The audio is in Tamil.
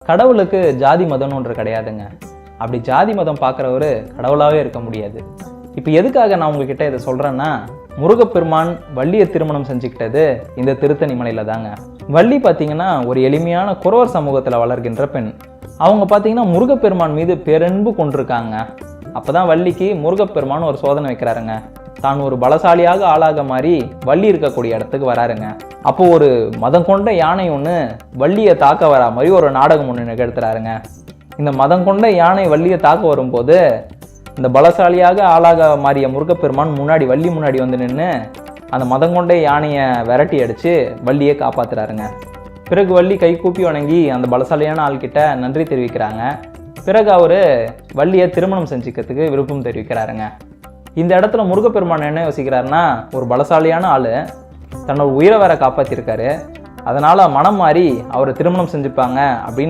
கடவுளுக்கு ஜாதி மதம்னு ஒன்று கிடையாதுங்க. அப்படி ஜாதி மதம் பார்க்குறவரு கடவுளாகவே இருக்க முடியாது. இப்போ எதுக்காக நான் உங்ககிட்ட இதை சொல்கிறேன்னா, முருகப்பெருமான் வள்ளியை திருமணம் செஞ்சுக்கிட்டது இந்த திருத்தணி மலையில் தாங்க. வள்ளி பார்த்தீங்கன்னா ஒரு எளிமையான குறவர் சமூகத்தில் வளர்கின்ற பெண். அவங்க பார்த்தீங்கன்னா முருகப்பெருமான் மீது பேரன்பு கொண்டிருக்காங்க. அப்போ தான் வள்ளிக்கு முருகப்பெருமான் ஒரு சோதனை வைக்கிறாருங்க. தான் ஒரு பலசாலியாக ஆளாக மாறி வள்ளி இருக்கக்கூடிய இடத்துக்கு வராருங்க. அப்போ ஒரு மதம் கொண்ட யானை ஒன்று வள்ளியை தாக்க வரா மாதிரி ஒரு நாடகம் ஒன்று நிகழ்த்துறாருங்க. இந்த மதம் கொண்ட யானை வள்ளியை தாக்க வரும்போது இந்த பலசாலியாக ஆளாக மாறிய முருகப்பெருமான் வள்ளி முன்னாடி வந்து நின்று அந்த மதம் கொண்ட யானையை விரட்டி அடித்து வள்ளியை காப்பாற்றுறாருங்க. பிறகு வள்ளி கை கூப்பி வணங்கி அந்த பலசாலியான ஆள்கிட்ட நன்றி தெரிவிக்கிறாங்க. பிறகு அவர் வள்ளியை திருமணம் செஞ்சுக்கிறதுக்கு விருப்பம் தெரிவிக்கிறாருங்க. இந்த இடத்துல முருகப்பெருமான் என்ன யோசிக்கிறாருன்னா, ஒரு பலசாலியான ஆள் தன்னோட உயிரை வேற காப்பாற்றிருக்காரு, அதனால் மனம் மாறி அவரை திருமணம் செஞ்சுப்பாங்க அப்படின்னு